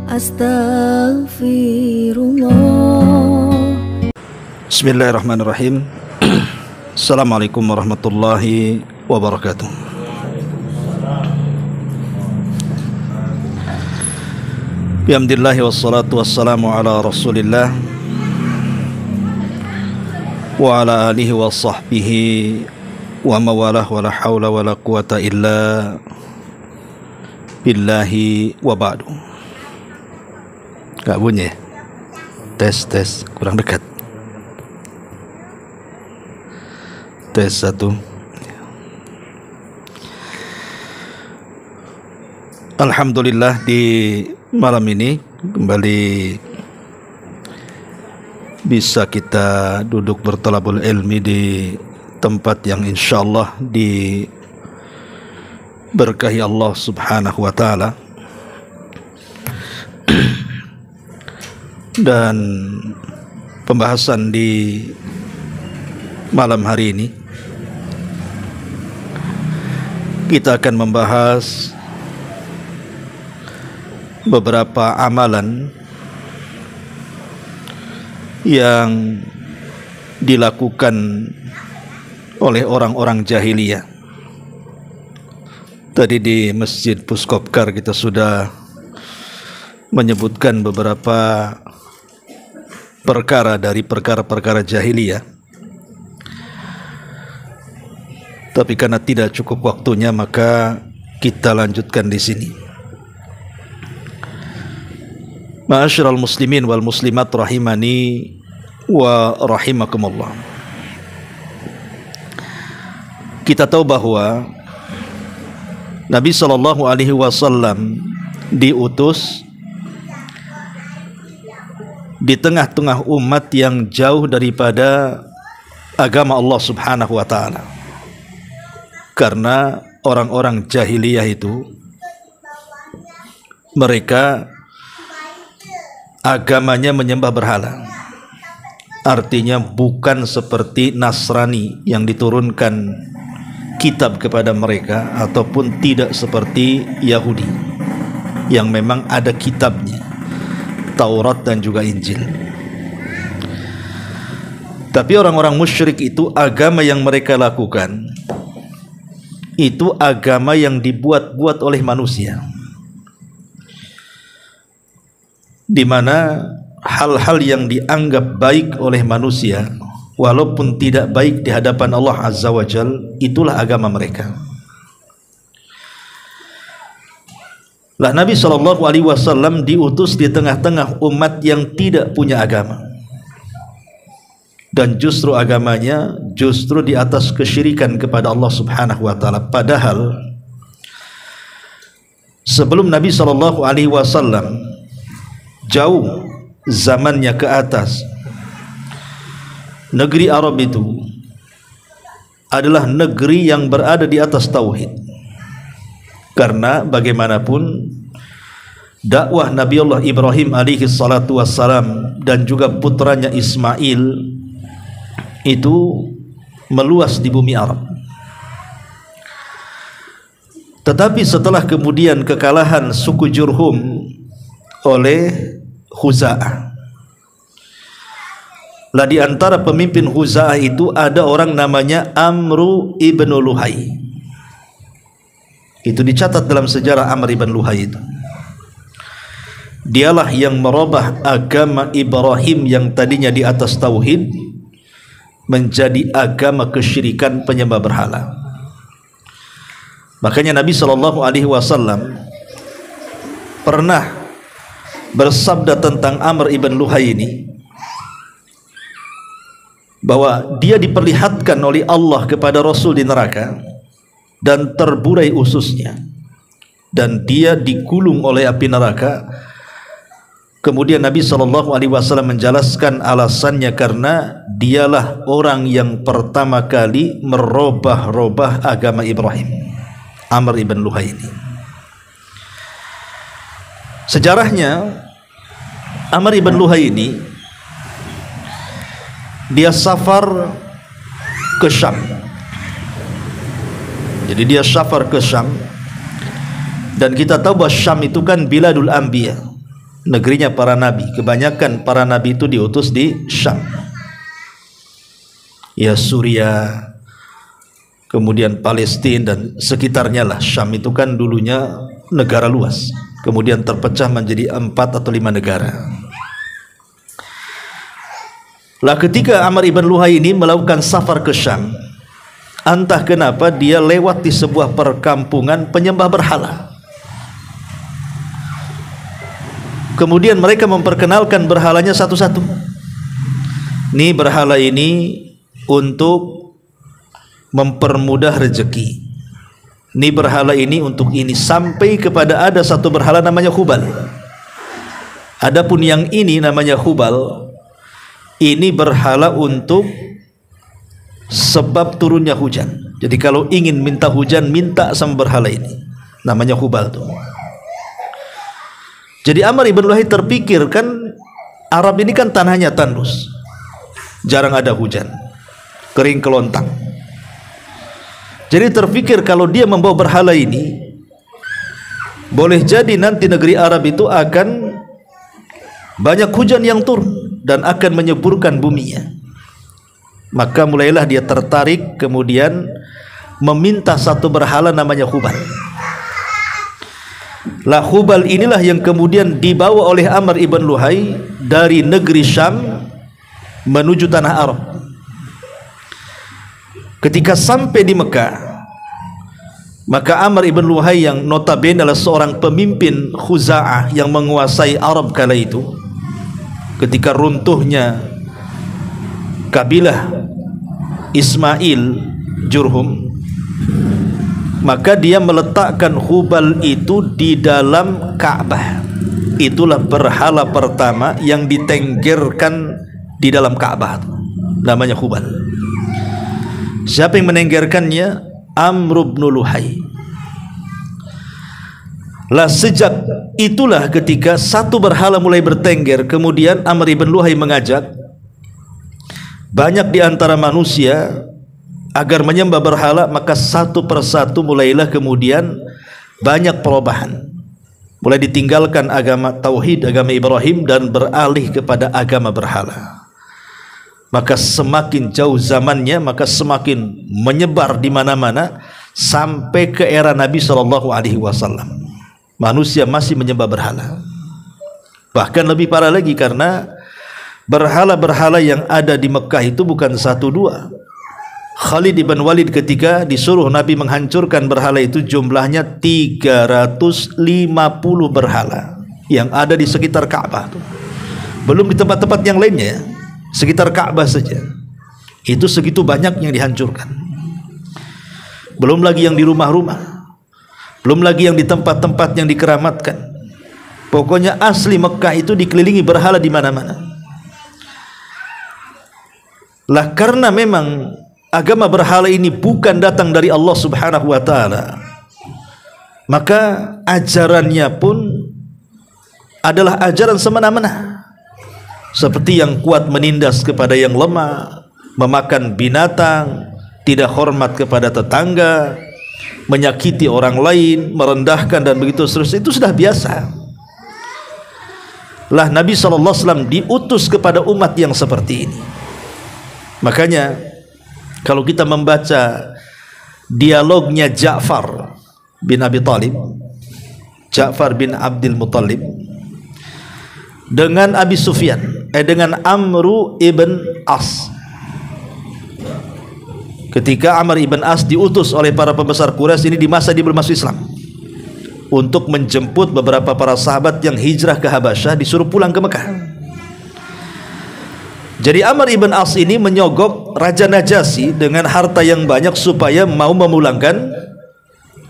Astaghfirullah. Bismillahirrahmanirrahim. Assalamualaikum warahmatullahi wabarakatuh. Bihamdillahi wassalatu wassalamu ala rasulillah wa ala alihi wa sahbihi wa mawalah wa la hawla wa la quwata illa billahi wa ba'du. Gak bunyi. Tes kurang dekat. Tes 1. Alhamdulillah, di malam ini kembali bisa kita duduk bertolabul ilmi di tempat yang insyaallah diberkahi Allah subhanahu wa ta'ala. Dan pembahasan di malam hari ini kita akan membahas beberapa amalan yang dilakukan oleh orang-orang jahiliyah. Tadi di Masjid Puskopkar kita sudah menyebutkan beberapa perkara dari perkara-perkara jahiliyah. Tapi karena tidak cukup waktunya, maka kita lanjutkan di sini. Ma'asyiral muslimin wal muslimat rahimani wa rahimakumullah. Kita tahu bahwa Nabi sallallahu alaihi wasallam diutus di tengah-tengah umat yang jauh daripada agama Allah subhanahu wa ta'ala. Karena orang-orang jahiliyah itu, mereka agamanya menyembah berhala. Artinya bukan seperti Nasrani yang diturunkan kitab kepada mereka, ataupun tidak seperti Yahudi yang memang ada kitabnya, Taurat dan juga Injil. Tapi orang-orang musyrik itu, agama yang mereka lakukan itu agama yang dibuat-buat oleh manusia, di mana hal-hal yang dianggap baik oleh manusia, walaupun tidak baik di hadapan Allah Azza wa Jal, itulah agama mereka. Lah Nabi SAW diutus di tengah-tengah umat yang tidak punya agama, dan justru agamanya justru di atas kesyirikan kepada Allah subhanahu wa ta'ala. Padahal sebelum Nabi SAW jauh zamannya ke atas, negeri Arab itu adalah negeri yang berada di atas tauhid. Karena bagaimanapun dakwah Nabi Allah Ibrahim alaihi salatu wassalam dan juga putranya Ismail itu meluas di bumi Arab. Tetapi setelah kemudian kekalahan suku Jurhum oleh Khuza'ah, lah di antara pemimpin Khuza'ah itu ada orang namanya Amru ibn Luhai. Itu dicatat dalam sejarah Amr ibn Luhai itu. Dialah yang merubah agama Ibrahim yang tadinya di atas tauhid menjadi agama kesyirikan, penyembah berhala. Makanya Nabi SAW pernah bersabda tentang Amr ibn Luhai ini, bahwa dia diperlihatkan oleh Allah kepada Rasul di neraka dan terburai ususnya, dan dia digulung oleh api neraka. Kemudian Nabi SAW menjelaskan alasannya, karena dialah orang yang pertama kali merubah-rubah agama Ibrahim, Amr ibn Luhai ini. Sejarahnya, Amr ibn Luhai ini dia safar ke Syam. Jadi dia safar ke Syam, dan kita tahu bahwa Syam itu kan biladul anbiya, negerinya para nabi. Kebanyakan para nabi itu diutus di Syam, ya Suriah, kemudian Palestina dan sekitarnya lah. Syam itu kan dulunya negara luas, kemudian terpecah menjadi 4 atau 5 negara. Lah ketika Amr ibn Luhai ini melakukan safar ke Syam, entah kenapa dia lewat di sebuah perkampungan penyembah berhala. Kemudian mereka memperkenalkan berhalanya satu-satu. Nih berhala ini untuk mempermudah rezeki. Nih berhala ini untuk ini, sampai kepada ada satu berhala namanya Hubal. Adapun yang ini namanya Hubal, ini berhala untuk sebab turunnya hujan. Jadi kalau ingin minta hujan, minta sama berhala ini, namanya Hubal tuh. Jadi Amr ibn Luhai terpikir, kan Arab ini kan tanahnya tandus, jarang ada hujan, kering kelontang. Jadi terpikir kalau dia membawa berhala ini, boleh jadi nanti negeri Arab itu akan banyak hujan yang turun dan akan menyuburkan buminya. Maka mulailah dia tertarik, kemudian meminta satu berhala namanya Hubal. Lah Hubal inilah yang kemudian dibawa oleh Amr ibn Luhai dari negeri Syam menuju tanah Arab. Ketika sampai di Mekah, maka Amr ibn Luhai yang notabene adalah seorang pemimpin Khuza'ah yang menguasai Arab kala itu, ketika runtuhnya kabilah Ismail Jurhum, maka dia meletakkan Hubal itu di dalam Ka'bah. Itulah berhala pertama yang ditenggerkan di dalam Ka'bah, namanya Hubal. Siapa yang menenggerkannya? Amr ibn Luhai. Lah sejak itulah ketika satu berhala mulai bertengger, kemudian Amr ibn Luhai mengajak banyak di antara manusia agar menyembah berhala, maka satu persatu mulailah kemudian banyak perubahan. Mulai ditinggalkan agama tauhid, agama Ibrahim, dan beralih kepada agama berhala. Maka semakin jauh zamannya, maka semakin menyebar di mana-mana sampai ke era Nabi SAW. Manusia masih menyembah berhala. Bahkan lebih parah lagi, karena berhala-berhala yang ada di Mekah itu bukan 1-2. Khalid ibn Walid ketika disuruh Nabi menghancurkan berhala itu, jumlahnya 350 berhala yang ada di sekitar Ka'bah. Belum di tempat-tempat yang lainnya, sekitar Ka'bah saja itu segitu banyak yang dihancurkan. Belum lagi yang di rumah-rumah, belum lagi yang di tempat-tempat yang dikeramatkan. Pokoknya asli Mekah itu dikelilingi berhala di mana-mana. Lah karena memang agama berhala ini bukan datang dari Allah Subhanahu wa taala, maka ajarannya pun adalah ajaran semena-mena, seperti yang kuat menindas kepada yang lemah, memakan binatang, tidak hormat kepada tetangga, menyakiti orang lain, merendahkan, dan begitu seterusnya. Itu sudah biasa. Lah Nabi SAW diutus kepada umat yang seperti ini. Makanya kalau kita membaca dialognya Ja'far bin Abi Talib, Ja'far bin Abdul Muttalib dengan Abi Sufyan, dengan Amr ibn As, ketika Amr ibn As diutus oleh para pembesar Quraisy ini di masa dia belum masuk Islam untuk menjemput beberapa para sahabat yang hijrah ke Habasyah, disuruh pulang ke Mekah. Jadi Amr ibn As ini menyogok Raja Najasyi dengan harta yang banyak supaya mau memulangkan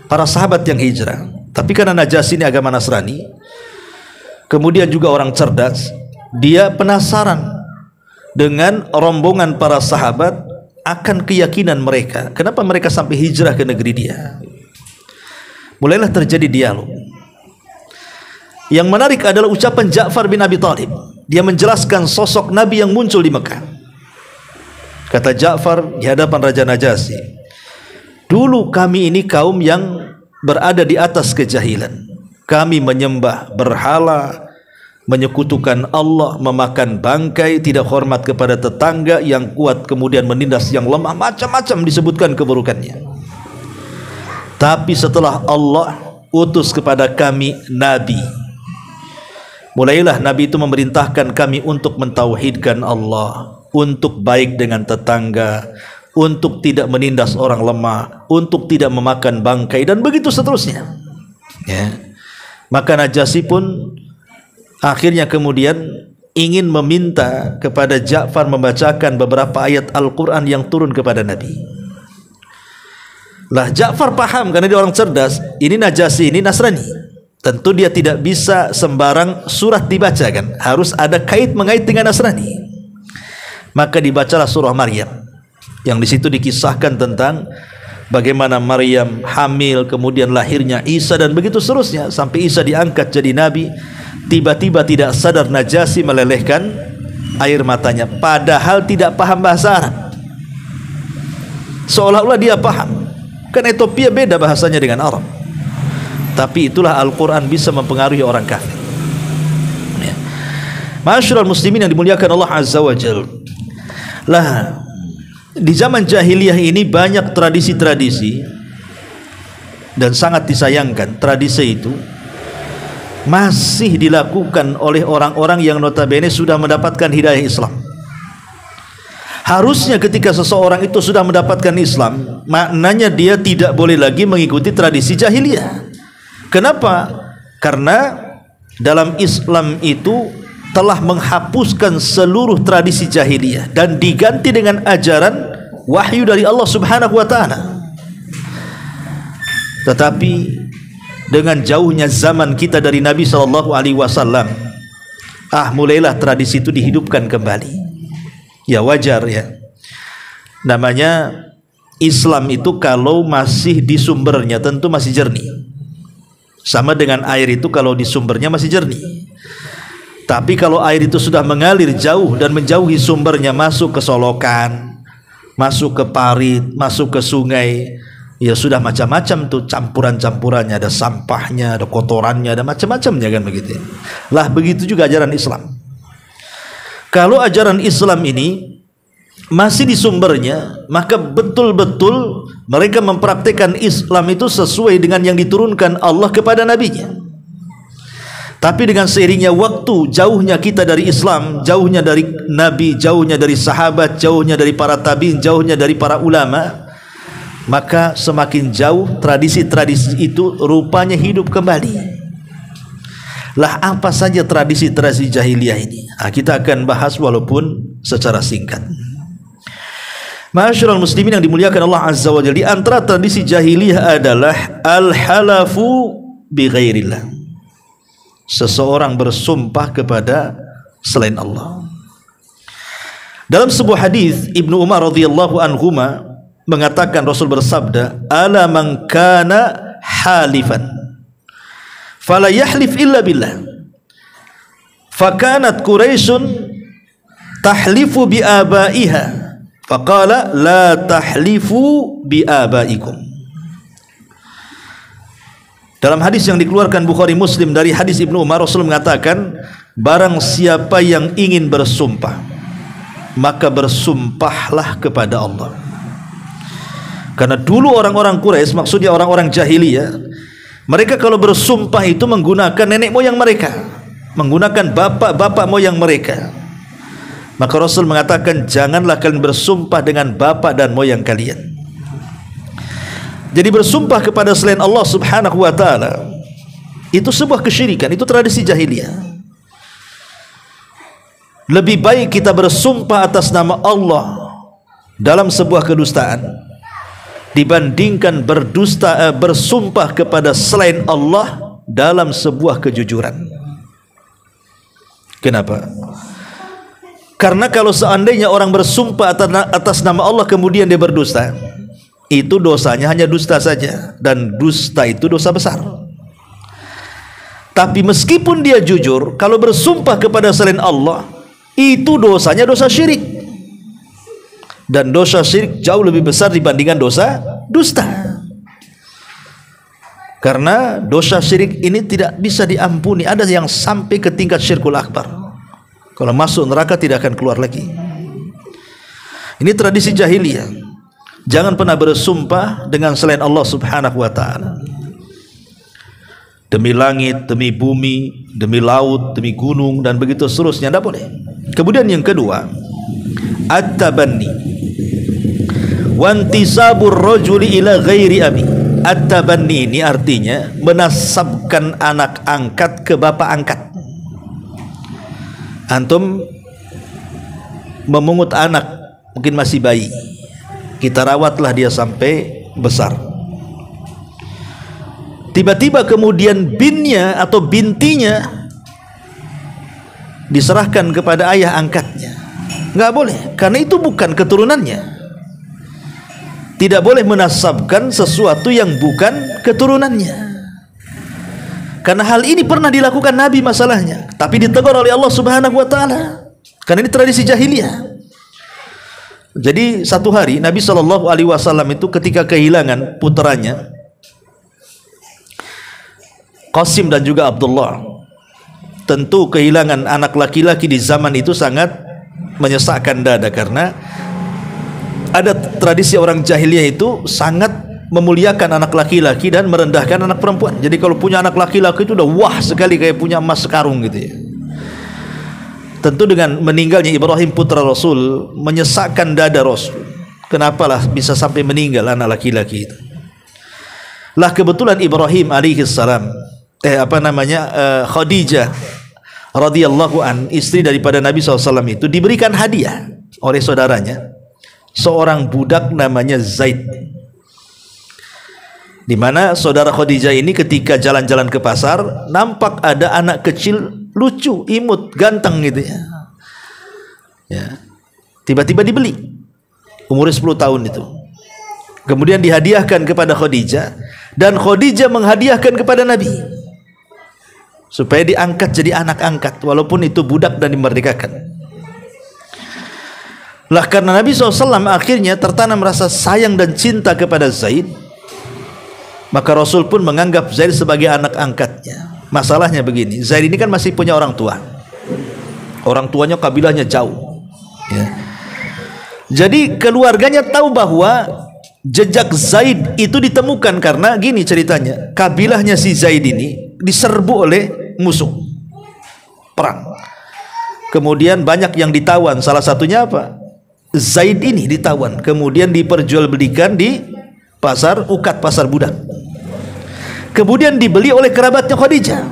para sahabat yang hijrah. Tapi karena Najasyi ini agama Nasrani, kemudian juga orang cerdas, dia penasaran dengan rombongan para sahabat akan keyakinan mereka. Kenapa mereka sampai hijrah ke negeri dia? Mulailah terjadi dialog. Yang menarik adalah ucapan Ja'far bin Abi Talib. Dia menjelaskan sosok Nabi yang muncul di Mekah. Kata Ja'far di hadapan Raja Najasyi, dulu kami ini kaum yang berada di atas kejahilan. Kami menyembah berhala, menyekutukan Allah, memakan bangkai, tidak hormat kepada tetangga, yang kuat kemudian menindas yang lemah, macam-macam disebutkan keburukannya. Tapi setelah Allah utus kepada kami nabi, mulailah nabi itu memerintahkan kami untuk mentauhidkan Allah, untuk baik dengan tetangga, untuk tidak menindas orang lemah, untuk tidak memakan bangkai, dan begitu seterusnya. Ya. Maka Najasyi pun akhirnya kemudian ingin meminta kepada Ja'far membacakan beberapa ayat Al-Quran yang turun kepada Nabi. Lah Ja'far paham karena dia orang cerdas, ini Najasyi ini Nasrani. Tentu dia tidak bisa sembarang surat dibacakan, harus ada kait mengait dengan Nasrani. Maka dibacalah surah Maryam, yang di situ dikisahkan tentang bagaimana Maryam hamil, kemudian lahirnya Isa, dan begitu seterusnya sampai Isa diangkat jadi nabi. Tiba-tiba tidak sadar Najasyi melelehkan air matanya, padahal tidak paham bahasa Arab. Seolah-olah dia paham, kan Ethiopia beda bahasanya dengan Arab. Tapi itulah Al-Quran bisa mempengaruhi orang kafir. Ya. Ma'asyiral muslimin yang dimuliakan Allah Azza wa Jalla. Lah, di zaman jahiliyah ini banyak tradisi-tradisi, dan sangat disayangkan tradisi itu masih dilakukan oleh orang-orang yang notabene sudah mendapatkan hidayah Islam. Harusnya ketika seseorang itu sudah mendapatkan Islam, maknanya dia tidak boleh lagi mengikuti tradisi jahiliyah. Kenapa? Karena dalam Islam itu telah menghapuskan seluruh tradisi jahiliyah dan diganti dengan ajaran wahyu dari Allah Subhanahu wa taala. Tetapi dengan jauhnya zaman kita dari Nabi SAW, mulailah tradisi itu dihidupkan kembali. Ya wajar ya. Namanya Islam itu kalau masih di sumbernya tentu masih jernih. Sama dengan air itu kalau di sumbernya masih jernih. Tapi kalau air itu sudah mengalir jauh dan menjauhi sumbernya, masuk ke solokan, masuk ke parit, masuk ke sungai, ya sudah macam-macam tuh campuran-campurannya, ada sampahnya, ada kotorannya, ada macam-macamnya kan begitu. Lah begitu juga ajaran Islam. Kalau ajaran Islam ini masih di sumbernya, maka betul-betul mereka mempraktikkan Islam itu sesuai dengan yang diturunkan Allah kepada nabinya. Tapi dengan seiringnya waktu, jauhnya kita dari Islam, jauhnya dari nabi, jauhnya dari sahabat, jauhnya dari para tabi'in, jauhnya dari para ulama, maka semakin jauh tradisi-tradisi itu rupanya hidup kembali. Lah apa saja tradisi-tradisi jahiliyah ini? Kita akan bahas walaupun secara singkat. Ma'asyiral muslimin yang dimuliakan Allah Azza wa Jalla, di antara tradisi jahiliyah adalah al-halafu bi ghairillah. Seseorang bersumpah kepada selain Allah. Dalam sebuah hadis Ibnu Umar radhiyallahu anhuma mengatakan, Rasul bersabda, ala man kana halifan fala yahlif illa billah, fakanat Quraisyun tahlifu bi abaiha faqala la tahlifu bi abaikum. Dalam hadis yang dikeluarkan Bukhari Muslim dari hadis Ibnu Umar, Rasul mengatakan, barang siapa yang ingin bersumpah, maka bersumpahlah kepada Allah. Karena dulu orang-orang Quraisy, maksudnya orang-orang jahiliyah, mereka kalau bersumpah itu menggunakan nenek moyang mereka, menggunakan bapak-bapak moyang mereka. Maka Rasul mengatakan, janganlah kalian bersumpah dengan bapak dan moyang kalian. Jadi bersumpah kepada selain Allah Subhanahu wa taala itu sebuah kesyirikan, itu tradisi jahiliyah. Lebih baik kita bersumpah atas nama Allah dalam sebuah kedustaan dibandingkan bersumpah kepada selain Allah dalam sebuah kejujuran. Kenapa? Karena kalau seandainya orang bersumpah atas nama Allah kemudian dia berdusta, itu dosanya hanya dusta saja, dan dusta itu dosa besar. Tapi meskipun dia jujur, kalau bersumpah kepada selain Allah, itu dosanya dosa syirik, dan dosa syirik jauh lebih besar dibandingkan dosa dusta. Karena dosa syirik ini tidak bisa diampuni. Ada yang sampai ke tingkat syirkul akbar. Kalau masuk neraka tidak akan keluar lagi. Ini tradisi jahiliyah. Jangan pernah bersumpah dengan selain Allah Subhanahu wa taala. Demi langit, demi bumi, demi laut, demi gunung, dan begitu seterusnya, tidak boleh. Kemudian yang kedua, at-tabanni wantisabur rajuli ila ghairi abi. At-tabanni ini artinya menasabkan anak angkat ke bapak angkat. Antum memungut anak, mungkin masih bayi, kita rawatlah dia sampai besar. Tiba-tiba kemudian binnya atau bintinya diserahkan kepada ayah angkatnya. Nggak boleh, karena itu bukan keturunannya. Tidak boleh menasabkan sesuatu yang bukan keturunannya. Karena hal ini pernah dilakukan Nabi masalahnya, tapi ditegur oleh Allah Subhanahu wa taala. Karena ini tradisi jahiliyah. Jadi satu hari Nabi SAW itu ketika kehilangan putranya Qasim dan juga Abdullah. Tentu kehilangan anak laki-laki di zaman itu sangat menyesakkan dada, karena ada tradisi orang jahiliyah itu sangat memuliakan anak laki-laki dan merendahkan anak perempuan. Jadi kalau punya anak laki-laki itu udah wah sekali, kayak punya emas sekarung gitu ya. Tentu dengan meninggalnya Ibrahim putra Rasul menyesakkan dada Rasul. Kenapalah bisa sampai meninggal anak laki-laki itu? Lah kebetulan Ibrahim alaihissalam Khadijah radhiyallahu an, istri daripada Nabi SAW itu, diberikan hadiah oleh saudaranya seorang budak namanya Zaid. Di mana saudara Khadijah ini ketika jalan-jalan ke pasar nampak ada anak kecil lucu, imut, ganteng gitu ya. Ya. Tiba-tiba dibeli. Umurnya 10 tahun itu. Kemudian dihadiahkan kepada Khadijah, dan Khadijah menghadiahkan kepada Nabi supaya diangkat jadi anak angkat, walaupun itu budak dan dimerdekakan. Lah karena Nabi SAW akhirnya tertanam rasa sayang dan cinta kepada Zaid, maka Rasul pun menganggap Zaid sebagai anak angkatnya. Masalahnya begini, Zaid ini kan masih punya orang tua. Orang tuanya kabilahnya jauh ya. Jadi keluarganya tahu bahwa jejak Zaid itu ditemukan, karena gini ceritanya, kabilahnya si Zaid ini diserbu oleh musuh perang. Kemudian banyak yang ditawan, salah satunya apa? Zaid ini ditawan, kemudian diperjualbelikan di pasar ukat, pasar budak. Kemudian dibeli oleh kerabatnya Khadijah,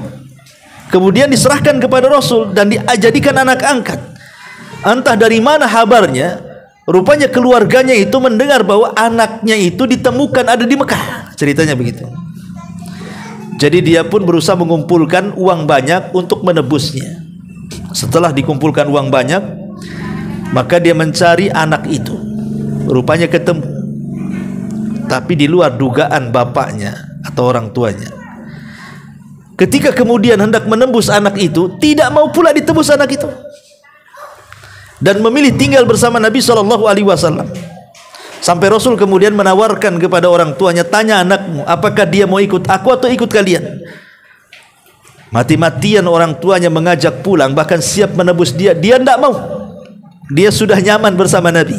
kemudian diserahkan kepada Rasul dan dijadikan anak angkat. Entah dari mana kabarnya, rupanya keluarganya itu mendengar bahwa anaknya itu ditemukan ada di Mekah. Ceritanya begitu. Jadi dia pun berusaha mengumpulkan uang banyak untuk menebusnya. Setelah dikumpulkan uang banyak, maka dia mencari anak itu. Rupanya ketemu, tapi di luar dugaan bapaknya atau orang tuanya. Ketika kemudian hendak menembus anak itu, tidak mau pula ditebus anak itu, dan memilih tinggal bersama Nabi SAW. Sampai Rasul kemudian menawarkan kepada orang tuanya, tanya anakmu apakah dia mau ikut aku atau ikut kalian. Mati-matian orang tuanya mengajak pulang, bahkan siap menebus dia. Dia tidak mau, dia sudah nyaman bersama Nabi.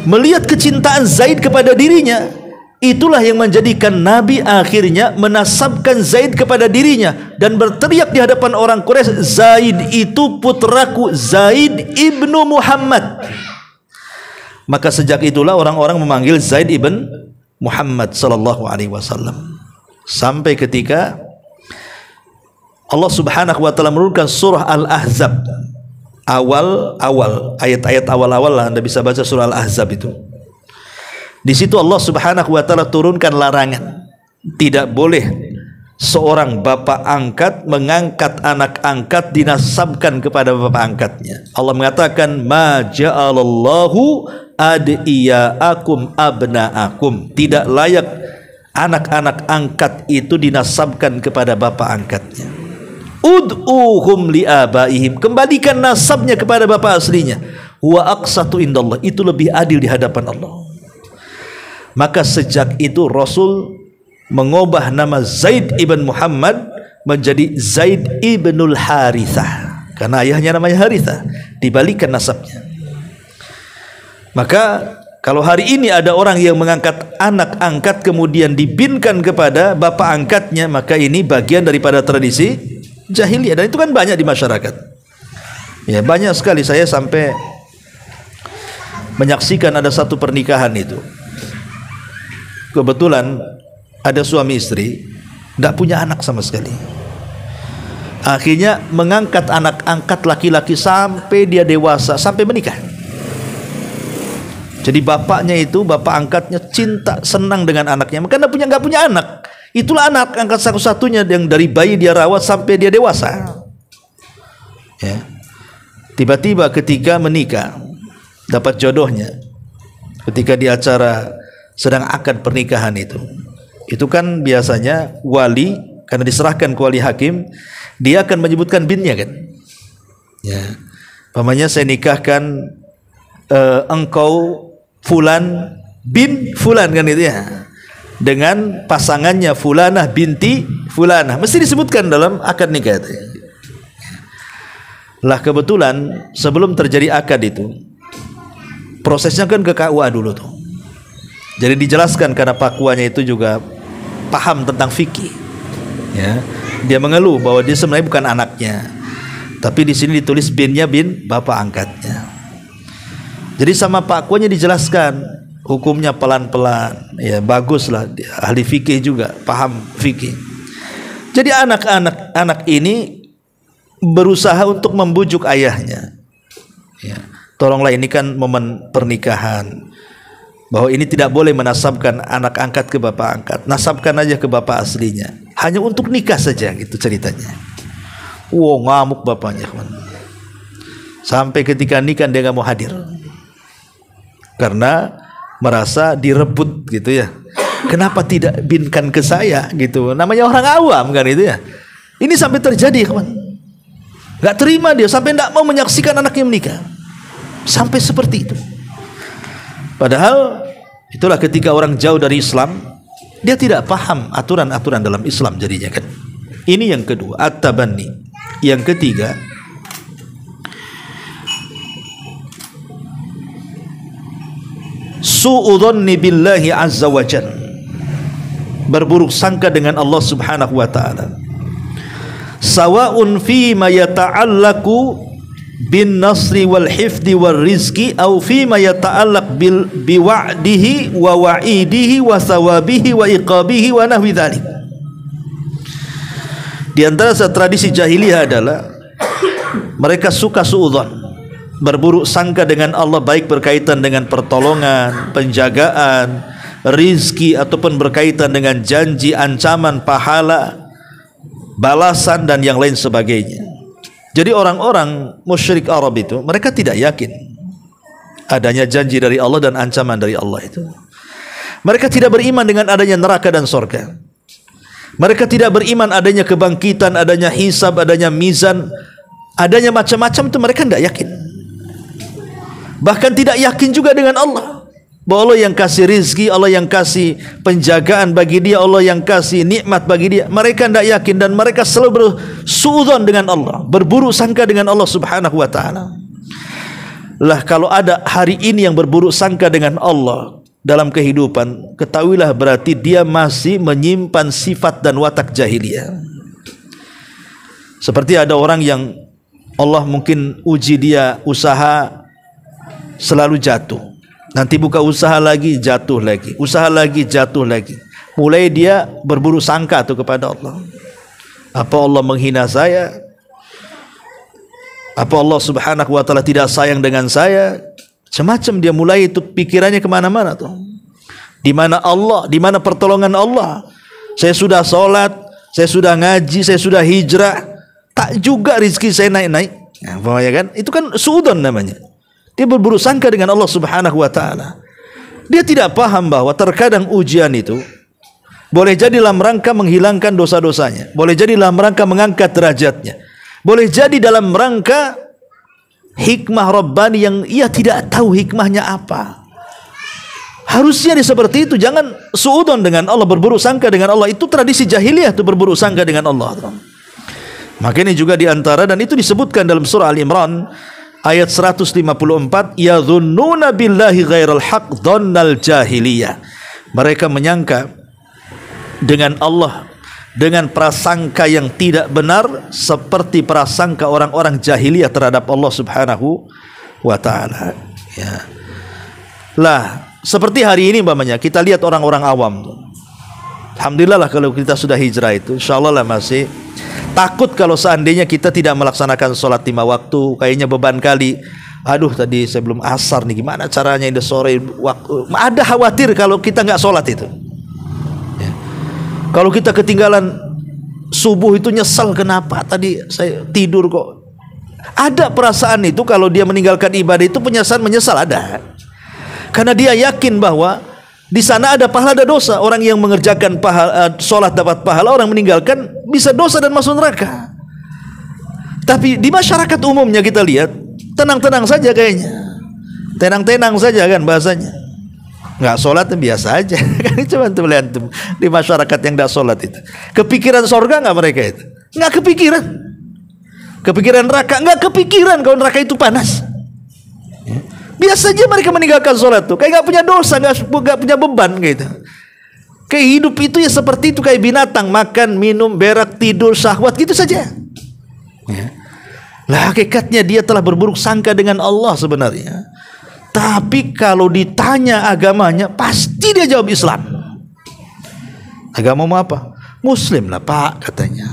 Melihat kecintaan Zaid kepada dirinya, itulah yang menjadikan Nabi akhirnya menasabkan Zaid kepada dirinya dan berteriak di hadapan orang Quraisy, Zaid itu putraku, Zaid ibnu Muhammad. Maka sejak itulah orang-orang memanggil Zaid ibn Muhammad sallallahu alaihi wasallam, sampai ketika Allah Subhanahu wa taala menurunkan surah Al-Ahzab. Awal ayat-ayat awal-awal lah Anda bisa baca surah Al-Ahzab itu. Di situ Allah Subhanahu wa taala turunkan larangan, tidak boleh seorang bapak angkat mengangkat anak angkat dinasabkan kepada bapak angkatnya. Allah mengatakan, ma ja'alallahu adiyaakum abnaakum, tidak layak anak-anak angkat itu dinasabkan kepada bapak angkatnya. Ud'uhum liabaihim, kembalikan nasabnya kepada bapak aslinya. Wa aqsatu indallah, itu lebih adil di hadapan Allah. Maka sejak itu Rasul mengubah nama Zaid ibn Muhammad menjadi Zaid ibnul Harithah, karena ayahnya namanya Harithah, dibalikkan nasabnya. Maka kalau hari ini ada orang yang mengangkat anak angkat kemudian dibinkan kepada bapak angkatnya, maka ini bagian daripada tradisi jahiliyah, dan itu kan banyak di masyarakat. Ya, banyak sekali. Saya sampai menyaksikan ada satu pernikahan itu. Kebetulan ada suami istri tidak punya anak sama sekali. Akhirnya mengangkat anak angkat laki-laki sampai dia dewasa, sampai menikah. Jadi bapaknya itu, bapak angkatnya cinta, senang dengan anaknya. Maka nggak punya anak. Itulah anak angkat satu-satunya yang dari bayi dia rawat sampai dia dewasa. Ya. Tiba-tiba ketika menikah, dapat jodohnya. Ketika di acara sedang akad pernikahan itu kan biasanya wali, karena diserahkan ke wali hakim, dia akan menyebutkan binnya kan. Ya. Pamannya, saya nikahkan engkau Fulan bin Fulan, kan itu ya, dengan pasangannya Fulanah binti Fulanah, mesti disebutkan dalam akad nikah itu. Lah kebetulan sebelum terjadi akad itu, prosesnya kan ke KUA dulu tuh. Jadi dijelaskan, karena pakuannya itu juga paham tentang fikih. Ya, dia mengeluh bahwa dia sebenarnya bukan anaknya, tapi di sini ditulis binnya bin bapak angkatnya. Jadi sama Pak Kuanya dijelaskan hukumnya pelan-pelan, ya baguslah, ahli fikih juga, paham fikih. Jadi anak ini berusaha untuk membujuk ayahnya. Ya, tolonglah, ini kan momen pernikahan, bahwa ini tidak boleh menasabkan anak angkat ke bapak angkat, nasabkan aja ke bapak aslinya, hanya untuk nikah saja, gitu ceritanya. Wow, ngamuk bapaknya, sampai ketika nikah dia nggak mau hadir. Karena merasa direbut gitu ya. Kenapa tidak binkan ke saya gitu. Namanya orang awam kan itu ya. Ini sampai terjadi, kawan. Gak terima dia, sampai tidak mau menyaksikan anaknya menikah. Sampai seperti itu. Padahal itulah ketika orang jauh dari Islam, dia tidak paham aturan-aturan dalam Islam jadinya kan. Ini yang kedua, at-tabanni. Yang ketiga, su'udhanni billahi azza wa jal, berburuk sangka dengan Allah subhanahu wa ta'ala. Sawa'un fi ma yata'allaku bin nasri wal hifdi wal rizki, au fi ma yata'allaq bi wa'dihi wa wa'idihi wa sawabihi wa iqabihi wa nahwi dhalik. Di antara tradisi jahiliyah adalah mereka suka su'udhan, berburuk sangka dengan Allah, baik berkaitan dengan pertolongan, penjagaan, rizki, ataupun berkaitan dengan janji, ancaman, pahala, balasan, dan yang lain sebagainya. Jadi orang-orang musyrik Arab itu, mereka tidak yakin adanya janji dari Allah dan ancaman dari Allah itu. Mereka tidak beriman dengan adanya neraka dan surga. Mereka tidak beriman adanya kebangkitan, adanya hisab, adanya mizan, adanya macam-macam, itu mereka tidak yakin. Bahkan tidak yakin juga dengan Allah, bahwa Allah yang kasih rizki, Allah yang kasih penjagaan bagi dia, Allah yang kasih nikmat bagi dia. Mereka tidak yakin, dan mereka selalu bersuudzon dengan Allah, berburuk sangka dengan Allah subhanahu wa ta'ala. Lah kalau ada hari ini yang berburuk sangka dengan Allah dalam kehidupan, ketahuilah berarti dia masih menyimpan sifat dan watak jahiliyah. Seperti ada orang yang Allah mungkin uji dia, usaha selalu jatuh, nanti buka usaha lagi, jatuh lagi, usaha lagi, jatuh lagi. Mulai dia berburuk sangka tuh kepada Allah. Apa Allah menghina saya? Apa Allah subhanahu wa ta'ala tidak sayang dengan saya? Semacam dia mulai itu pikirannya kemana-mana tuh. Di mana Allah, di mana pertolongan Allah? Saya sudah sholat, saya sudah ngaji, saya sudah hijrah, tak juga rizki saya naik-naik. Nah, ya kan? Itu kan suudzon namanya. Dia berburuk sangka dengan Allah subhanahu wa ta'ala. Dia tidak paham bahwa terkadang ujian itu boleh jadi dalam rangka menghilangkan dosa-dosanya, boleh jadi dalam rangka mengangkat derajatnya, boleh jadi dalam rangka hikmah Rabbani yang ia tidak tahu hikmahnya apa. Harusnya dia seperti itu. Jangan suudzon dengan Allah, berburuk sangka dengan Allah. Itu tradisi jahiliyah tuh, berburuk sangka dengan Allah. Maka ini juga diantara, dan itu disebutkan dalam surah Al-Imran ayat 154, yadhunnuna billahi ghairal haq dhannal jahiliyah. Mereka menyangka dengan Allah dengan prasangka yang tidak benar, seperti prasangka orang-orang jahiliyah terhadap Allah Subhanahu wa taala. Ya. Lah, seperti hari ini umpamanya kita lihat orang-orang awam tuh. Alhamdulillah lah kalau kita sudah hijrah itu, insyaallah lah masih takut kalau seandainya kita tidak melaksanakan sholat 5 waktu, kayaknya beban kali. Aduh, tadi saya belum asar nih, gimana caranya ini sore waktu. Ada khawatir kalau kita nggak sholat itu. Ya. Kalau kita ketinggalan subuh itu nyesal, kenapa tadi saya tidur kok. Ada perasaan itu kalau dia meninggalkan ibadah itu, menyesal ada. Karena dia yakin bahwa di sana ada pahala, ada dosa. Orang yang mengerjakan sholat dapat pahala, orang meninggalkan bisa dosa dan masuk neraka. Tapi di masyarakat umumnya kita lihat tenang-tenang saja kayaknya, tenang-tenang saja kan bahasanya. Nggak sholat biasa aja. Kan coba tuh lihat di masyarakat yang nggak sholat itu, kepikiran sorga nggak mereka itu? Nggak kepikiran. Kepikiran neraka nggak kepikiran, kalau neraka itu panas. Biasa aja mereka meninggalkan sholat tuh, kayak nggak punya dosa, nggak punya beban gitu. Kayak hidup itu ya seperti itu, kayak binatang, makan, minum, berak, tidur, syahwat gitu saja. Ya. Lah hakikatnya dia telah berburuk sangka dengan Allah sebenarnya. Tapi kalau ditanya agamanya, pasti dia jawab Islam. Agamamu apa? Muslim lah Pak, katanya.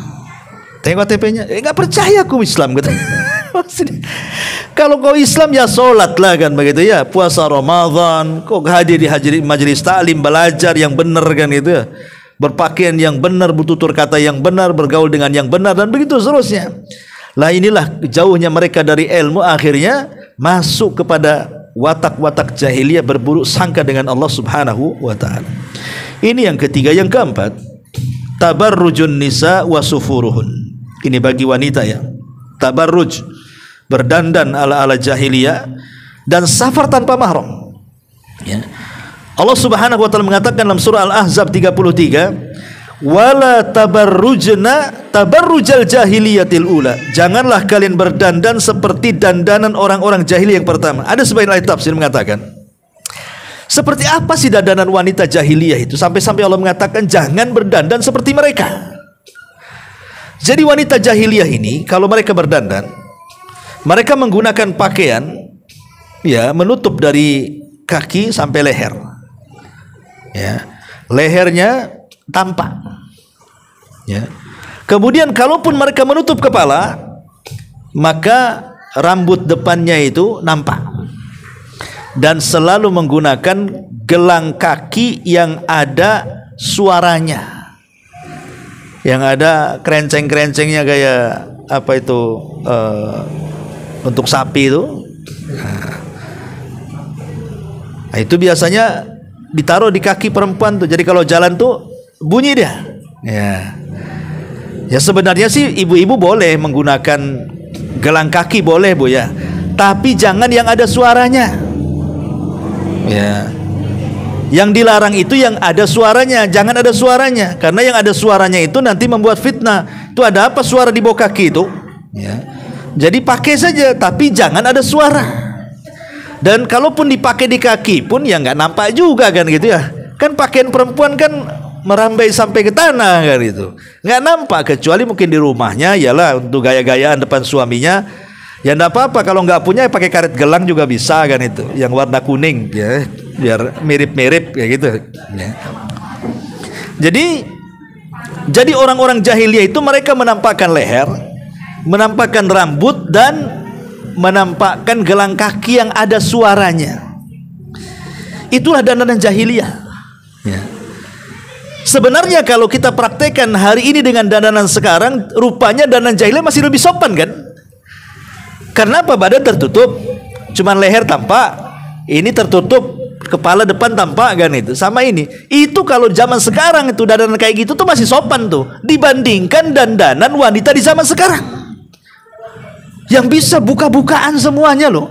Tengok KTP-nya, nggak percaya aku Islam katanya. Kalau kau Islam ya sholat lah kan begitu ya, puasa Ramadan, kau hadir di majelis taklim, belajar yang benar kan gitu ya, berpakaian yang benar, bertutur kata yang benar, bergaul dengan yang benar, dan begitu seterusnya. Lah inilah jauhnya mereka dari ilmu, akhirnya masuk kepada watak-watak jahiliyah, berburuk sangka dengan Allah Subhanahu wa taala. Ini yang ketiga. Yang keempat, tabarrujun nisa wa sufuruhun. Ini bagi wanita ya. Tabarruj, berdandan ala-ala jahiliyah, dan safar tanpa mahram. Ya. Allah Subhanahu wa taala mengatakan dalam surah Al-Ahzab 33, wala tabarrujna tabarrujal jahiliyatil ula. Janganlah kalian berdandan seperti dandanan orang-orang jahiliyah yang pertama. Ada sebagian ahli tafsir mengatakan, seperti apa sih dandanan wanita jahiliyah itu sampai-sampai Allah mengatakan jangan berdandan seperti mereka. Jadi wanita jahiliyah ini kalau mereka berdandan, mereka menggunakan pakaian ya menutup dari kaki sampai leher. Ya. Lehernya tampak. Ya. Kemudian kalaupun mereka menutup kepala, maka rambut depannya itu nampak. Dan selalu menggunakan gelang kaki yang ada suaranya, yang ada kerenceng-kerencengnya kayak apa itu, untuk sapi itu. Nah, itu biasanya ditaruh di kaki perempuan tuh. Jadi kalau jalan tuh bunyi dia. Ya. Ya sebenarnya sih ibu-ibu boleh menggunakan gelang kaki, boleh Bu ya. Tapi jangan yang ada suaranya. Ya. Yang dilarang itu yang ada suaranya, jangan ada suaranya. Karena yang ada suaranya itu nanti membuat fitnah. Itu ada apa suara di bawah kaki itu? Ya. Jadi pakai saja, tapi jangan ada suara. Dan kalaupun dipakai di kaki pun ya nggak nampak juga kan gitu ya. Kan pakaian perempuan kan merambai sampai ke tanah kan itu. Nggak nampak, kecuali mungkin di rumahnya ialah untuk gaya-gayaan depan suaminya. Ya enggak apa-apa, kalau nggak punya ya pakai karet gelang juga bisa kan itu, yang warna kuning ya, biar mirip-mirip kayak gitu ya. Jadi orang-orang jahiliyah itu mereka menampakkan leher, menampakkan rambut, dan menampakkan gelang kaki yang ada suaranya. Itulah dandanan jahiliyah ya. Sebenarnya kalau kita praktekkan hari ini dengan dandanan sekarang, rupanya dandanan jahiliyah masih lebih sopan kan? Karena apa? Badan tertutup, cuman leher tampak, ini tertutup, kepala depan tampak kan itu. Sama ini. Itu kalau zaman sekarang itu dandanan kayak gitu tuh masih sopan tuh, dibandingkan dandanan wanita di zaman sekarang. Yang bisa buka-bukaan semuanya loh.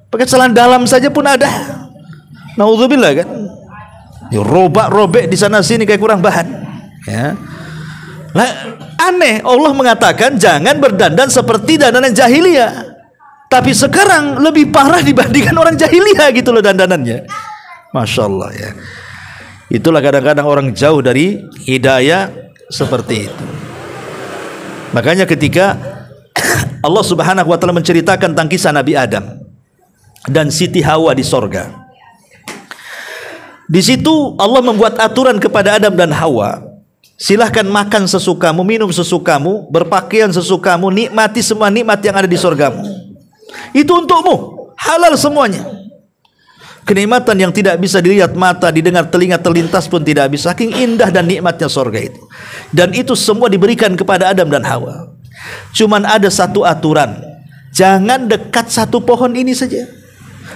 Pakai celana dalam saja pun ada. Naudzubillah kan. Robek-robek di sana sini kayak kurang bahan. Ya. Nah, aneh, Allah mengatakan jangan berdandan seperti dandanan jahiliyah. Tapi sekarang lebih parah dibandingkan orang jahiliyah gitu loh dandanannya. Masya Allah ya. Itulah kadang-kadang orang jauh dari hidayah seperti itu. Makanya ketika Allah Subhanahu wa taala menceritakan tentang kisah Nabi Adam dan Siti Hawa di sorga, di situ Allah membuat aturan kepada Adam dan Hawa, silahkan makan sesukamu, minum sesukamu, berpakaian sesukamu, nikmati semua nikmat yang ada di sorgamu. Itu untukmu, halal semuanya. Kenikmatan yang tidak bisa dilihat mata, didengar telinga, terlintas pun tidak bisa. Saking indah dan nikmatnya sorga itu. Dan itu semua diberikan kepada Adam dan Hawa. Cuman ada satu aturan, jangan dekat satu pohon ini saja.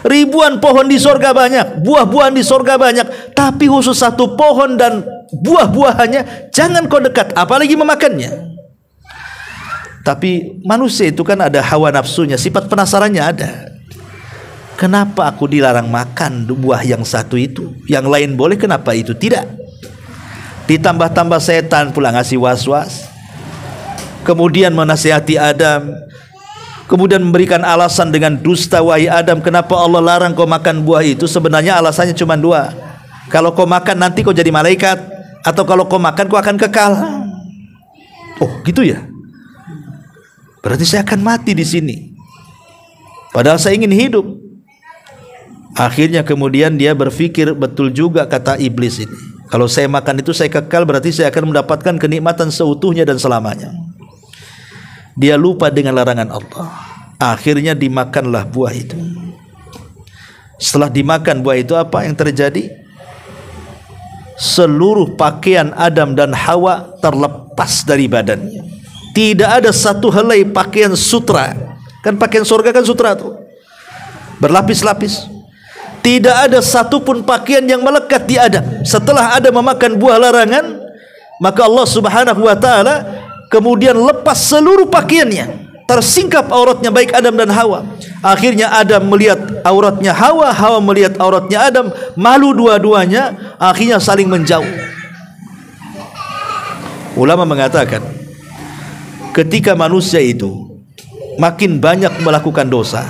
Ribuan pohon di sorga banyak, buah-buahan di sorga banyak, tapi khusus satu pohon dan buah-buahannya jangan kau dekat, apalagi memakannya. Tapi manusia itu kan ada hawa nafsunya, sifat penasarannya ada. Kenapa aku dilarang makan buah yang satu itu? Yang lain boleh, kenapa itu tidak? Ditambah-tambah setan pula ngasih was-was. Kemudian menasihati Adam. Kemudian memberikan alasan dengan dusta, wahai Adam, kenapa Allah larang kau makan buah itu? Sebenarnya alasannya cuma dua. Kalau kau makan nanti kau jadi malaikat, atau kalau kau makan kau akan kekal. Oh gitu ya? Berarti saya akan mati di sini. Padahal saya ingin hidup. Akhirnya kemudian dia berpikir, betul juga kata iblis ini. Kalau saya makan itu saya kekal, berarti saya akan mendapatkan kenikmatan seutuhnya dan selamanya. Dia lupa dengan larangan Allah. Akhirnya dimakanlah buah itu. Setelah dimakan buah itu, apa yang terjadi? Seluruh pakaian Adam dan Hawa terlepas dari badannya. Tidak ada satu helai pakaian sutra. Kan pakaian surga kan sutra tuh, berlapis-lapis. Tidak ada satupun pakaian yang melekat di Adam. Setelah Adam memakan buah larangan, maka Allah Subhanahu wa taala kemudian lepas seluruh pakaiannya. Tersingkap auratnya baik Adam dan Hawa. Akhirnya Adam melihat auratnya Hawa, Hawa melihat auratnya Adam, malu dua-duanya, akhirnya saling menjauh. Ulama mengatakan, ketika manusia itu makin banyak melakukan dosa,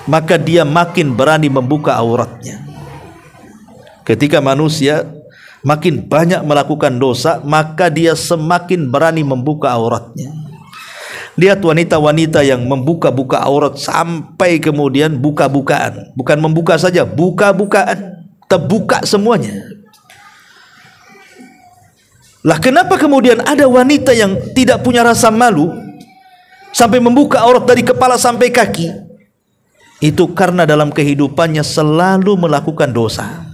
maka dia makin berani membuka auratnya. Ketika manusia makin banyak melakukan dosa, maka dia semakin berani membuka auratnya. Lihat wanita-wanita yang membuka-buka aurat sampai kemudian buka-bukaan. Bukan membuka saja, buka-bukaan, terbuka semuanya. Lah kenapa kemudian ada wanita yang tidak punya rasa malu sampai membuka aurat dari kepala sampai kaki? Itu karena dalam kehidupannya selalu melakukan dosa.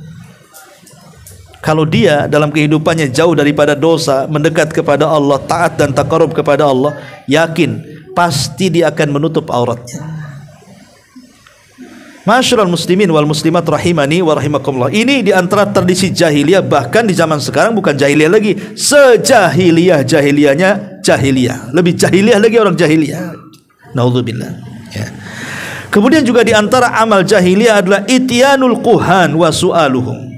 Kalau dia dalam kehidupannya jauh daripada dosa, mendekat kepada Allah, taat dan taqarrub kepada Allah, yakin pasti dia akan menutup auratnya. Masyarul muslimin wal muslimat rahimani wa rahimakumullah. Ini di antara tradisi jahiliyah, bahkan di zaman sekarang bukan jahiliyah lagi, sejahiliyah-jahiliyahnya jahiliyah. Lebih jahiliyah lagi orang jahiliyah. Naudzubillah. Ya. Kemudian juga di antara amal jahiliyah adalah ityanul kuhan wa su'aluhum.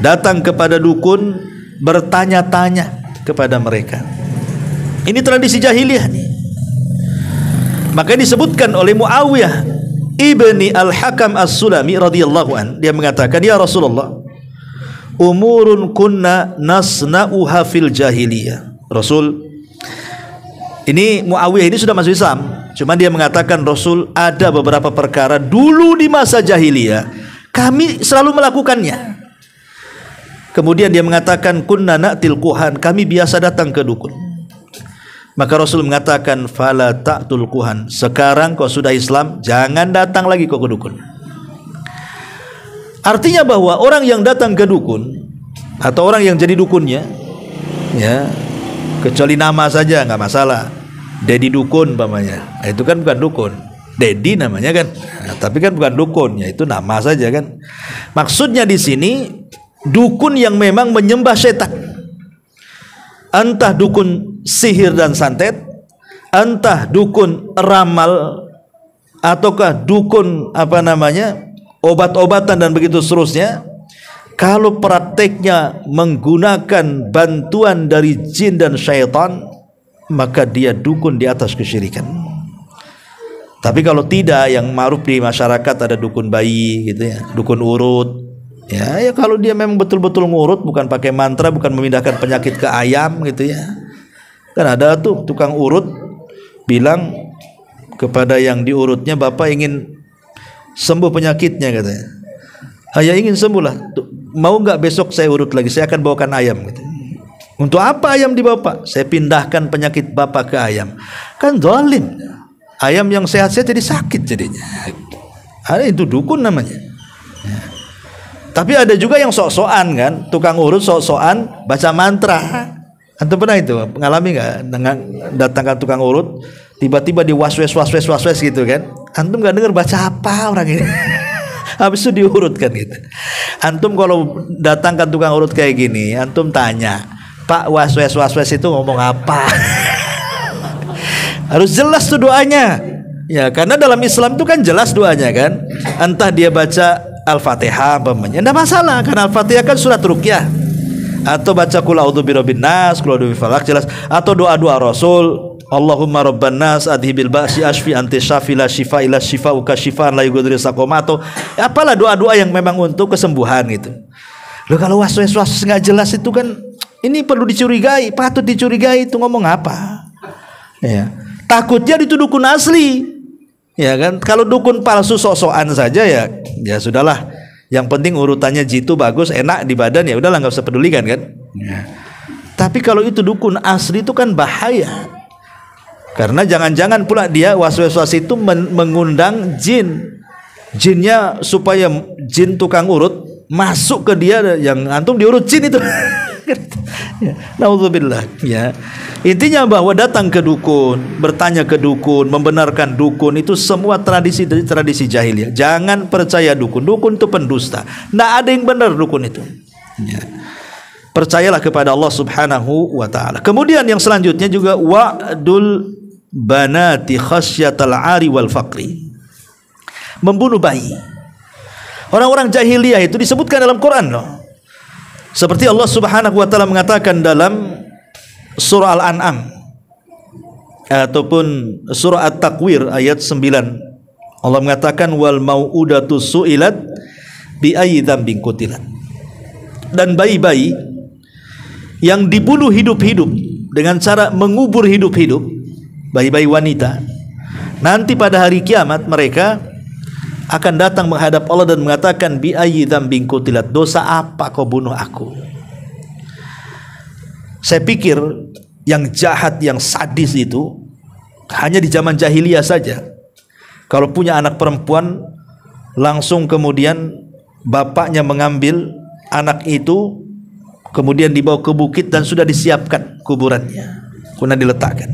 Datang kepada dukun, bertanya-tanya kepada mereka. Ini tradisi jahiliyah nih. Maka disebutkan oleh Muawiyah ibni Al-Hakam As-Sulami radhiyallahu an, dia mengatakan, ya Rasulullah, umurun kunna nasna'uha fil jahiliyah. Rasul, ini Muawiyah ini sudah masuk Islam, cuma dia mengatakan, Rasul, ada beberapa perkara dulu di masa jahiliyah kami selalu melakukannya. Kemudian dia mengatakan, kunna na'til kuhan, kami biasa datang ke dukun. Maka Rasul mengatakan, fala ta'tul kuhan, sekarang kau sudah Islam, jangan datang lagi kau ke dukun. Artinya bahwa orang yang datang ke dukun atau orang yang jadi dukunnya, ya, kecuali nama saja nggak masalah, Dedi dukun umpamanya, itu kan bukan dukun, Dedi namanya kan, nah, tapi kan bukan dukun, ya itu nama saja kan. Maksudnya di sini dukun yang memang menyembah setan, entah dukun sihir dan santet, entah dukun ramal, ataukah dukun obat-obatan dan begitu seterusnya, kalau prakteknya menggunakan bantuan dari jin dan syaitan, maka dia dukun di atas kesyirikan. Tapi kalau tidak, yang ma'ruf di masyarakat ada dukun bayi gitu ya, dukun urut. Ya kalau dia memang betul-betul ngurut, bukan pakai mantra, bukan memindahkan penyakit ke ayam gitu ya. Kan ada tuh tukang urut bilang kepada yang diurutnya, "Bapak ingin sembuh penyakitnya," katanya. "Ya ingin sembuh lah. Mau nggak besok saya urut lagi, saya akan bawakan ayam," gitu. "Untuk apa ayam dibawa, Pak?" "Saya pindahkan penyakit Bapak ke ayam." Kan zalim. Ayam yang sehat-sehat jadi sakit jadinya. Ada itu dukun namanya. Ya. Tapi ada juga yang sok-sokan kan, tukang urut sok-sokan baca mantra. Antum pernah itu mengalami nggak dengan datangkan tukang urut, tiba-tiba di waswes gitu kan? Antum nggak dengar baca apa orang ini? Habis itu diurut kan gitu. Antum kalau datangkan tukang urut kayak gini, antum tanya, "Pak, waswes itu ngomong apa?" Harus jelas tuh doanya. Ya, karena dalam Islam itu kan jelas doanya kan. Entah dia baca Al-Fatihah umpamanya, enggak masalah, karena Al-Fatihah kan surat ruqyah. Atau baca qul a'udzu birabbin nas, qul a'udzu falaq, jelas. Atau doa-doa Rasul, Allahumma rabban nas adhibil ba'si ashfi anta syafi la syifa illa syifauka syifaan la yughadiru saqama, atau apalah doa-doa yang memang untuk kesembuhan gitu. Loh, kalau was-was enggak jelas itu kan ini perlu dicurigai, patut dicurigai, itu ngomong apa? Ya. Takutnya itu dukun asli, ya kan? Kalau dukun palsu sok-sokan saja ya sudahlah. Yang penting urutannya jitu bagus, enak di badan, ya udahlah, nggak usah pedulikan kan? Ya. Tapi kalau itu dukun asli itu kan bahaya, karena jangan-jangan pula dia was-was itu mengundang jinnya supaya jin tukang urut masuk ke dia, yang antum diurut jin itu. Ya, naudzubillah. Ya. Intinya bahwa datang ke dukun, bertanya ke dukun, membenarkan dukun, itu semua tradisi dari tradisi jahiliyah. Jangan percaya dukun. Dukun itu pendusta. Tidak ada yang benar dukun itu. Ya. Percayalah kepada Allah Subhanahu wa taala. Kemudian yang selanjutnya juga wa'dul banati khasyatal 'ari wal faqri. Membunuh bayi. Orang-orang jahiliyah itu disebutkan dalam Quran loh. Seperti Allah Subhanahu wa taala mengatakan dalam surah Al-An'am ataupun surah At-Takwir ayat 9. Allah mengatakan wal mau'udatu su'ilat bi ayyi dzambin qutilat. Dan bayi-bayi yang dibunuh hidup-hidup dengan cara mengubur hidup-hidup, bayi-bayi wanita, nanti pada hari kiamat mereka akan datang menghadap Allah dan mengatakan bi ayyi dzambin qutilat, dosa apa kau bunuh aku? Saya pikir yang jahat, yang sadis itu hanya di zaman jahiliyah saja. Kalau punya anak perempuan, langsung kemudian bapaknya mengambil anak itu, kemudian dibawa ke bukit dan sudah disiapkan kuburannya, kemudian diletakkan.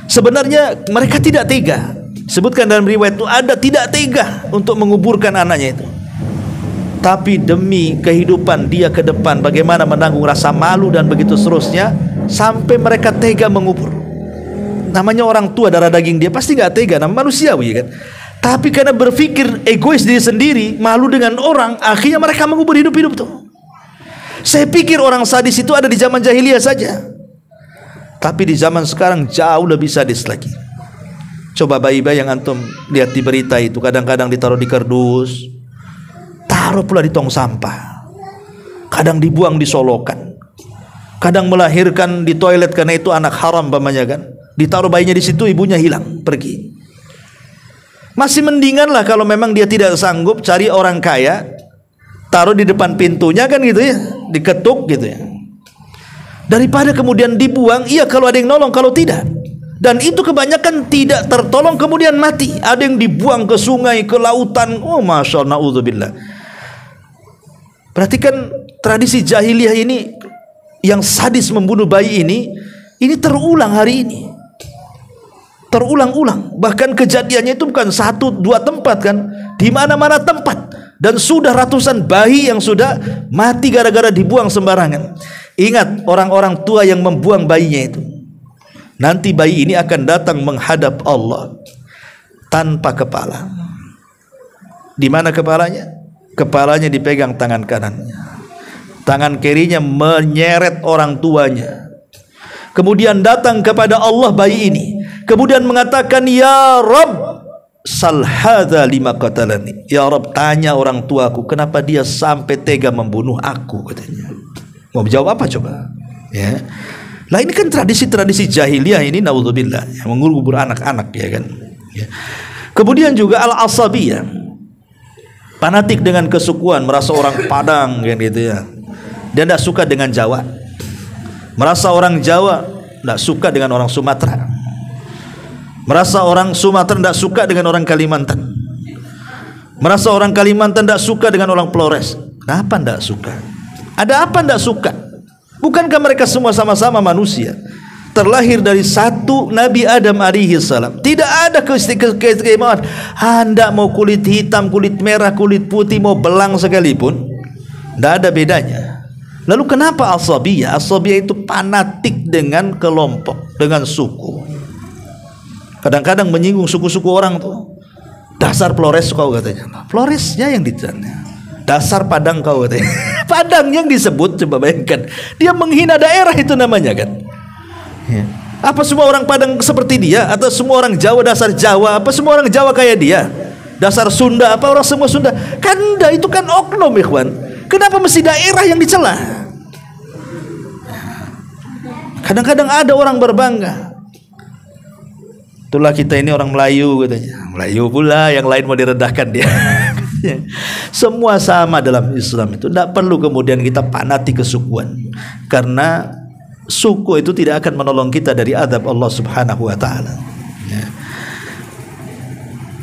Sebenarnya mereka tidak tega. Sebutkan dalam riwayat itu ada tidak tega untuk menguburkan anaknya itu. Tapi demi kehidupan dia ke depan, bagaimana menanggung rasa malu dan begitu seterusnya, sampai mereka tega mengubur. Namanya orang tua, darah daging dia pasti gak tega, namanya manusiawi kan. Tapi karena berpikir egois diri sendiri, malu dengan orang, akhirnya mereka mengubur hidup-hidup tuh. Saya pikir orang sadis itu ada di zaman jahiliyah saja, tapi di zaman sekarang jauh lebih sadis lagi. Coba bayi-bayi yang antum lihat di berita itu, kadang-kadang ditaruh di kardus, taruh pula di tong sampah, kadang dibuang di solokan, kadang melahirkan di toilet karena itu anak haram pamannya kan, ditaruh bayinya di situ, ibunya hilang pergi. Masih mendingan lah kalau memang dia tidak sanggup, cari orang kaya, taruh di depan pintunya kan gitu ya, diketuk gitu ya, daripada kemudian dibuang. Iya kalau ada yang nolong, kalau tidak, dan itu kebanyakan tidak tertolong kemudian mati. Ada yang dibuang ke sungai, ke lautan. Oh masya Allah, na'udzubillah. Perhatikan tradisi jahiliyah ini yang sadis membunuh bayi ini terulang hari ini, terulang-ulang. Bahkan kejadiannya itu bukan satu dua tempat kan, di mana-mana tempat, dan sudah ratusan bayi yang sudah mati gara-gara dibuang sembarangan. Ingat orang-orang tua yang membuang bayinya itu, nanti bayi ini akan datang menghadap Allah tanpa kepala. Di mana kepalanya? Kepalanya dipegang tangan kanannya. Tangan kirinya menyeret orang tuanya. Kemudian datang kepada Allah bayi ini. Kemudian mengatakan, ya Rabb, sal hadza lima qatalani. Ya Rabb, tanya orang tuaku kenapa dia sampai tega membunuh aku, katanya. Mau jawab apa coba? Ya. Lah ini kan tradisi-tradisi jahiliyah ini, naudzubillah, yang mengubur anak-anak, ya kan. Ya. Kemudian juga al-asabiyah, fanatik dengan kesukuan, merasa orang Padang kan gitu ya. Dia tidak suka dengan Jawa. Merasa orang Jawa tidak suka dengan orang Sumatera. Merasa orang Sumatera tidak suka dengan orang Kalimantan. Merasa orang Kalimantan tidak suka dengan orang Flores. Kenapa tidak suka? Ada apa tidak suka? Bukankah mereka semua sama-sama manusia, terlahir dari satu Nabi Adam alaihi salam? Tidak ada keistimewaan. Anda mau kulit hitam, kulit merah, kulit putih, mau belang sekalipun, tidak ada bedanya. Lalu kenapa asabiyah? Asabiyah itu fanatik dengan kelompok, dengan suku. Kadang-kadang menyinggung suku-suku orang tuh. Dasar Flores kau, katanya. Floresnya yang ditanya. Dasar Padang kau, katanya. Padang yang disebut, coba bayangkan. Dia menghina daerah itu namanya kan. Ya. Apa semua orang Padang seperti dia? Atau semua orang Jawa dasar Jawa? Apa semua orang Jawa kayak dia? Dasar Sunda? Apa orang semua Sunda? Kan itu kan oknum, ikhwan. Kenapa mesti daerah yang dicela? Kadang-kadang ada orang berbangga, itulah kita ini orang Melayu, katanya. Melayu pula, yang lain mau direndahkan dia. Semua sama dalam Islam itu. Tidak perlu kemudian kita fanatik kesukuan, karena suku itu tidak akan menolong kita dari azab Allah Subhanahu wa taala. Ya.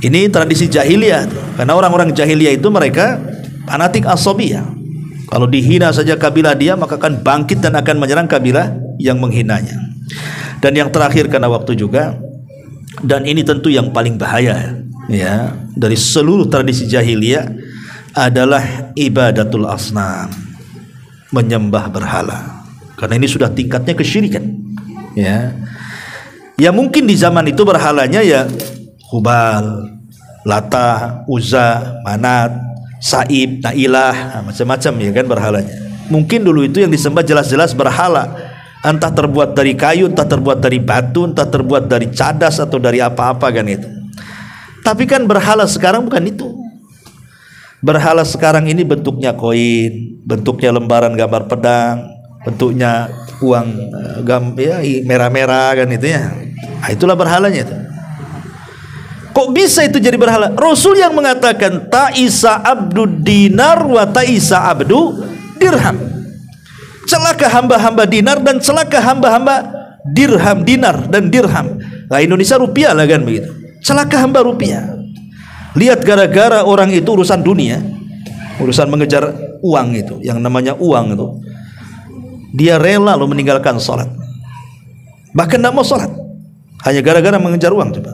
Ini tradisi jahiliyah, karena orang-orang jahiliyah itu mereka fanatik asabiyah. Kalau dihina saja kabilah dia, maka akan bangkit dan akan menyerang kabilah yang menghinanya. Dan yang terakhir, karena waktu juga, dan ini tentu yang paling bahaya ya dari seluruh tradisi jahiliyah, adalah ibadatul asnam, menyembah berhala. Karena ini sudah tingkatnya kesyirikan. Ya, ya mungkin di zaman itu berhalanya ya Hubal, Lata, Uzza, Manat, Saib, Nailah, macam-macam ya kan berhalanya. Mungkin dulu itu yang disembah jelas-jelas berhala, entah terbuat dari kayu, entah terbuat dari batu, entah terbuat dari cadas atau dari apa-apa kan itu. Tapi kan berhala sekarang bukan itu. Berhala sekarang ini bentuknya koin, bentuknya lembaran gambar pedang, bentuknya uang ya merah-merah kan itu ya. Nah, itulah berhalanya itu. Kok bisa itu jadi berhala? Rasul yang mengatakan ta'isa abdud dinar wa ta'isa abdu dirham. Celaka hamba-hamba dinar dan celaka hamba-hamba dirham, dinar dan dirham. Nah, Indonesia rupiah lah kan begitu. Celaka hamba rupiah. Lihat, gara-gara orang itu urusan dunia, urusan mengejar uang itu, yang namanya uang itu, dia rela loh meninggalkan sholat. Bahkan tidak mau sholat hanya gara-gara mengejar uang. Coba,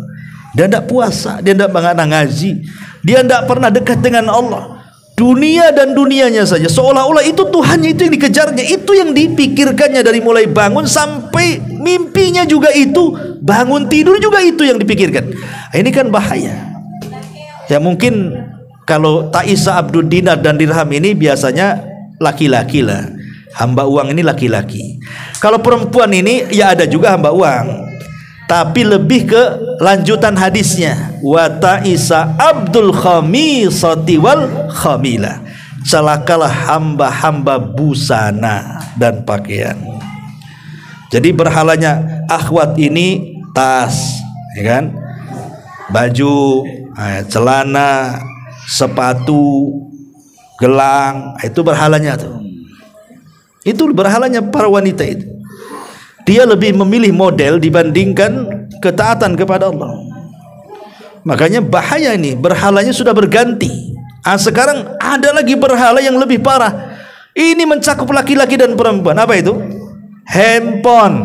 dia tidak puasa, dia tidak ngaji, dia tidak pernah dekat dengan Allah. Dunia dan dunianya saja, seolah-olah itu Tuhannya, itu yang dikejarnya, itu yang dipikirkannya dari mulai bangun sampai mimpinya juga itu, bangun tidur juga itu yang dipikirkan. Ini kan bahaya. Ya mungkin kalau ta'isa abdud dinar dan dirham ini biasanya laki-laki lah, hamba uang ini laki-laki. Kalau perempuan ini ya ada juga hamba uang, tapi lebih ke lanjutan hadisnya, wa ta'isa abdul khamisati wal khamilah, celakalah hamba-hamba busana dan pakaian. Jadi berhalanya akhwat ini tas, ya kan, baju, celana, sepatu, gelang, itu berhalanya tuh. Itu berhalanya para wanita itu. Dia lebih memilih model dibandingkan ketaatan kepada Allah. Makanya bahaya ini, berhalanya sudah berganti. Sekarang ada lagi berhala yang lebih parah. Ini mencakup laki-laki dan perempuan. Apa itu? Handphone.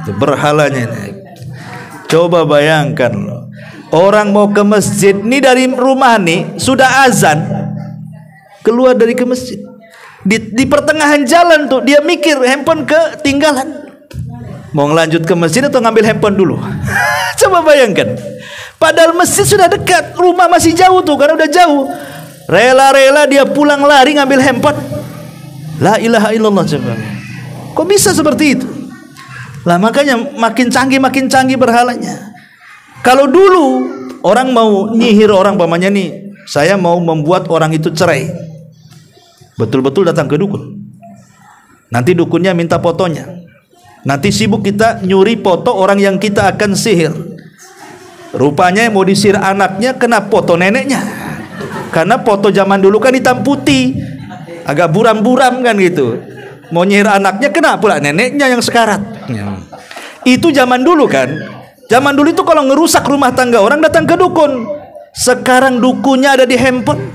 Itu berhalanya ini. Coba bayangkan loh. Orang mau ke masjid nih, dari rumah nih sudah azan, keluar dari ke masjid, di pertengahan jalan tuh dia mikir handphone ketinggalan, mau ngelanjut ke masjid atau ngambil handphone dulu. Coba bayangkan, Padahal masjid sudah dekat, rumah masih jauh tuh, karena udah jauh. Rela-rela dia pulang lari ngambil handphone. La ilaha illallah coba. Kok bisa seperti itu? Lah makanya makin canggih berhalanya. Kalau dulu orang mau nyihir orang, pamannya nih, saya mau membuat orang itu cerai. Betul-betul datang ke dukun. Nanti dukunnya minta fotonya. Nanti sibuk kita nyuri foto orang yang kita akan sihir. Rupanya mau disihir anaknya, kena foto neneknya. Karena foto zaman dulu kan hitam putih, agak buram-buram kan gitu. Mau nyihir anaknya, kena pula neneknya yang sekarat. Itu zaman dulu kan. Zaman dulu itu kalau ngerusak rumah tangga orang datang ke dukun. Sekarang dukunnya ada di handphone.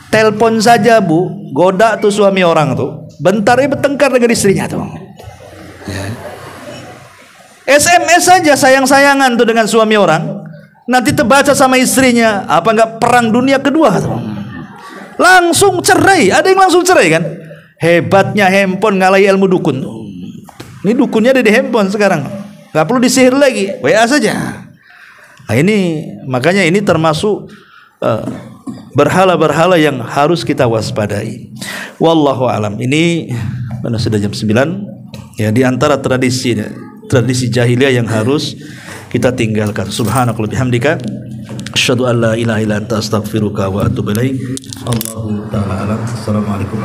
Telepon saja bu, goda tuh suami orang tuh, bentar bertengkar dengan istrinya tuh. SMS saja sayang-sayangan tuh dengan suami orang, nanti terbaca sama istrinya, apa enggak perang dunia kedua tuh. Langsung cerai, ada yang langsung cerai kan. Hebatnya handphone ngalahi ilmu dukun tuh. Ini dukunnya ada di handphone sekarang, nggak perlu disihir lagi, WA saja. Nah ini makanya ini termasuk berhala-berhala yang harus kita waspadai. Wallahu alam. Ini mana sudah jam 9 ya, di antara tradisi jahiliyah yang harus kita tinggalkan. Subhanakallahumma bihamdika asyhadu an la ilaha illa anta astaghfiruka wa atubu ilaik. Allahu ta'ala alam. Assalamualaikum.